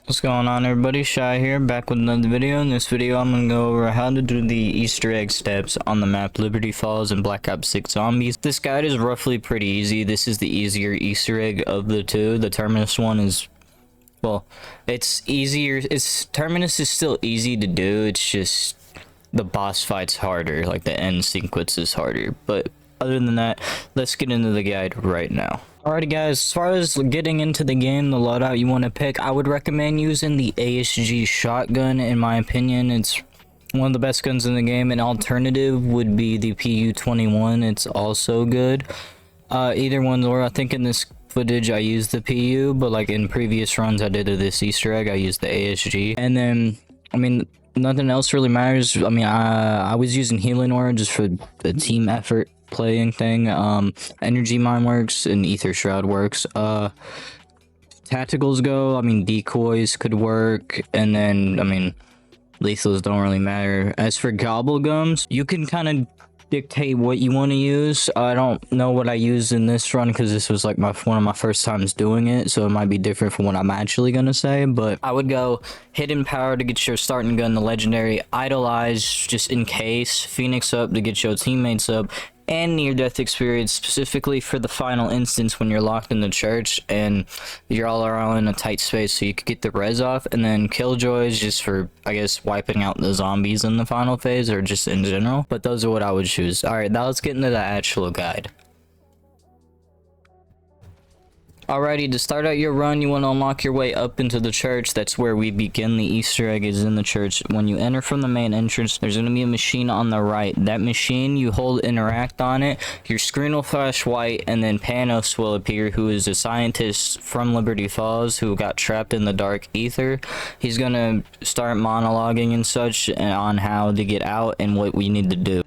What's going on, everybody? Shy here, back with another video. In this video I'm gonna go over how to do the Easter egg steps on the map Liberty Falls and Black Ops 6 Zombies. This guide is roughly pretty easy. This is the easier Easter egg of the two. The Terminus one is, well, it's easier. Terminus is still easy to do, it's just the boss fight's harder, like the end sequence is harder. But other than that, let's get into the guide right now. Alrighty guys, as far as getting into the game, the loadout you want to pick, I would recommend using the ASG shotgun. In my opinion, it's one of the best guns in the game. An alternative would be the PU-21. It's also good. Either one, or I think in this footage I used the PU, but like in previous runs I did this Easter egg, I used the ASG. And then, I mean, nothing else really matters. I mean, I was using healing aura just for the team effort playing thing. Energy mine works and ether shroud works. Tacticals go, I mean, decoys could work, and then, I mean, lethals don't really matter. As for gobble gums, you can kind of dictate what you want to use. I don't know what I used in this run because this was like one of my first times doing it, so it might be different from what I'm actually gonna say. But I would go hidden power to get your starting gun, the legendary, idolize just in case, phoenix up to get your teammates up, and near-death experience specifically for the final instance when you're locked in the church and you're all around in a tight space so you could get the res off. And then killjoys just for, I guess, wiping out the zombies in the final phase or just in general. But those are what I would choose. Alright, now let's get into the actual guide. Alrighty, to start out your run, you want to unlock your way up into the church. That's where we begin. The Easter egg is in the church. When you enter from the main entrance, there's going to be a machine on the right. That machine, you hold interact on it, your screen will flash white, and then Panos will appear, who is a scientist from Liberty Falls who got trapped in the dark ether. He's going to start monologuing and such on how to get out and what we need to do.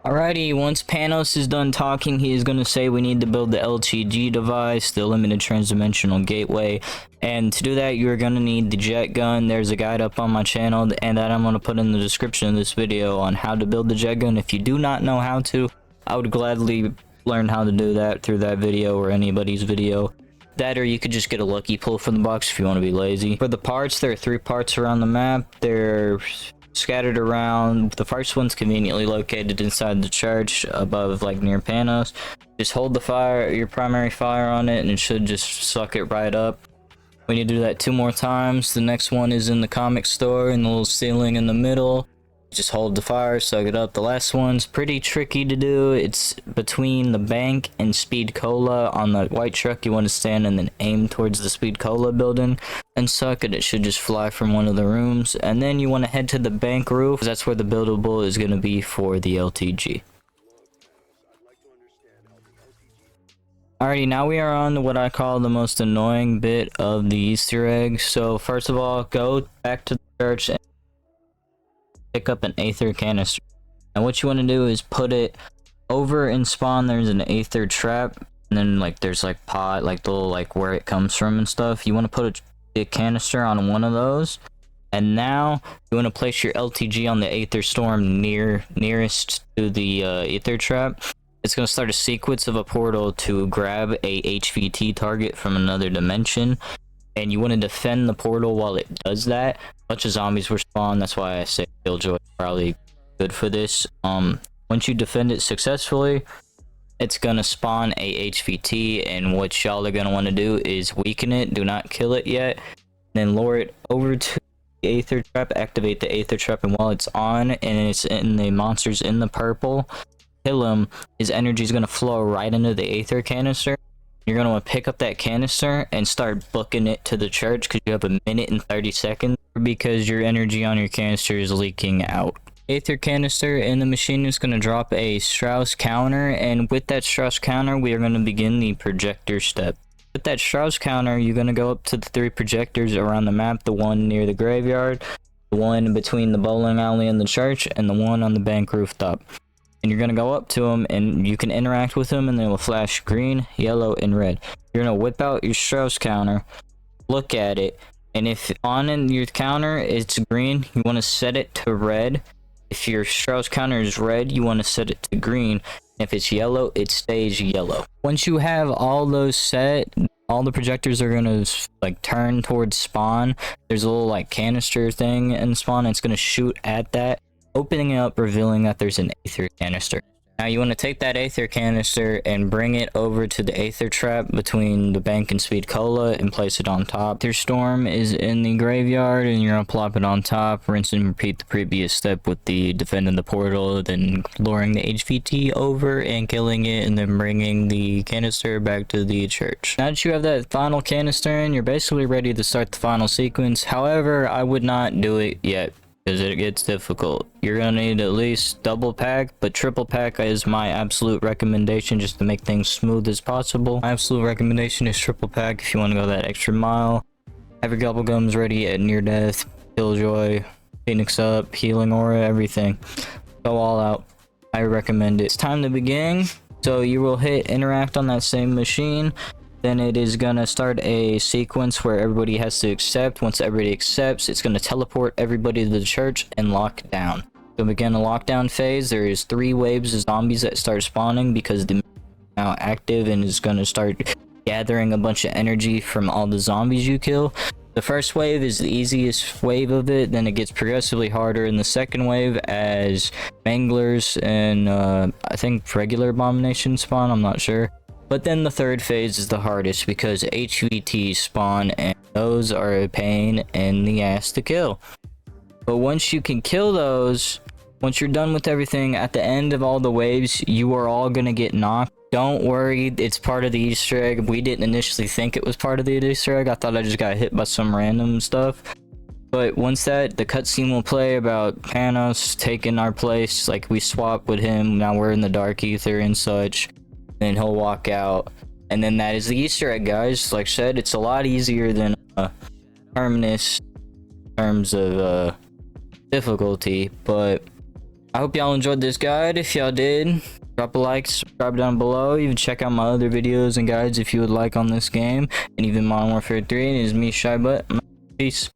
Alrighty, once Panos is done talking, he is going to say we need to build the LTG device, the limited transdimensional gateway, and to do that you're going to need the jet gun. There's a guide up on my channel, and that I'm going to put in the description of this video on how to build the jet gun. If you do not know how to, I would gladly learn how to do that through that video or anybody's video. That, or you could just get a lucky pull from the box if you want to be lazy. For the parts, there are 3 parts around the map. They're scattered around. The first one's conveniently located inside the church above, like near Panos. Just hold the fire, your primary fire on it, and it should just suck it right up. We need to do that 2 more times. The next one is in the comic store in the little ceiling in the middle. Just hold the fire, suck it up. The last one's pretty tricky to do. It's between the bank and Speed Cola. On the white truck you want to stand and then aim towards the Speed Cola building and suck it. It should just fly from one of the rooms. And then you want to head to the bank roof. That's where the buildable is going to be for the LTG. Alrighty, now we are on to what I call the most annoying bit of the Easter egg. So first of all, go back to the church and pick up an aether canister. And what you want to do is put it over in spawn. There's an aether trap, and then like there's like pot, like the little, like where it comes from and stuff. You want to put a canister on one of those, and now you want to place your LTG on the aether storm nearest to the aether trap. It's going to start a sequence of a portal to grab a HVT target from another dimension, and you want to defend the portal while it does that. A bunch of zombies were spawned, that's why I say killjoy is probably good for this. Once you defend it successfully, it's gonna spawn a HVT, and what y'all are gonna want to do is weaken it. Do not kill it yet. Then lure it over to the aether trap, activate the aether trap, and while it's on and it's in the monsters in the purple, kill him. His energy is gonna flow right into the aether canister. You're going to want to pick up that canister and start booking it to the church because you have 1 minute and 30 seconds because your energy on your canister is leaking out. Aether canister in the machine is going to drop a Strauss counter, and with that Strauss counter we are going to begin the projector step. With that Strauss counter you're going to go up to the 3 projectors around the map, the one near the graveyard, the one between the bowling alley and the church, and the one on the bank rooftop. And you're going to go up to them and you can interact with them, and they will flash green, yellow, and red. You're going to whip out your Strauss counter, look at it, and if on in your counter it's green, you want to set it to red. If your Strauss counter is red, you want to set it to green. If it's yellow, it stays yellow. Once you have all those set, all the projectors are gonna like turn towards spawn. There's a little like canister thing in spawn, and it's gonna shoot at that, opening it up, revealing that there's an aether canister. Now you want to take that aether canister and bring it over to the aether trap between the bank and speed cola and place it on top. Aether storm is in the graveyard, and you're gonna plop it on top, rinse and repeat the previous step with the defending the portal, then luring the HVT over and killing it, and then bringing the canister back to the church. Now that you have that final canister in, you're basically ready to start the final sequence. However, I would not do it yet, because it gets difficult. You're gonna need at least double pack, but triple pack is my absolute recommendation, just to make things smooth as possible. My absolute recommendation is triple pack if you want to go that extra mile. Have your gobble gums ready at near death, killjoy, phoenix up, healing aura, everything. Go all out. I recommend it. It's time to begin. So you will hit interact on that same machine. Then it is gonna start a sequence where everybody has to accept. Once everybody accepts, it's gonna teleport everybody to the church and lock down. So begin the lockdown phase. There is 3 waves of zombies that start spawning because the now active and is gonna start gathering a bunch of energy from all the zombies you kill. The first wave is the easiest wave of it, then it gets progressively harder in the second wave as manglers and I think regular abomination spawn, I'm not sure. But then the third phase is the hardest because HVT spawn, and those are a pain in the ass to kill. But once you can kill those, once you're done with everything, at the end of all the waves, you are all gonna get knocked. Don't worry, it's part of the Easter egg. We didn't initially think it was part of the Easter egg. I thought I just got hit by some random stuff. But once that, the cutscene will play about Panos taking our place. Like, we swapped with him, now we're in the Dark Ether and such. Then he'll walk out, and then that is the Easter egg, guys. Like I said, it's a lot easier than Terminus in terms of difficulty, but I hope y'all enjoyed this guide. If y'all did, drop a like, subscribe down below. Even check out my other videos and guides if you would like on this game, and even Modern Warfare 3. And it is me, Shy Butt. Peace.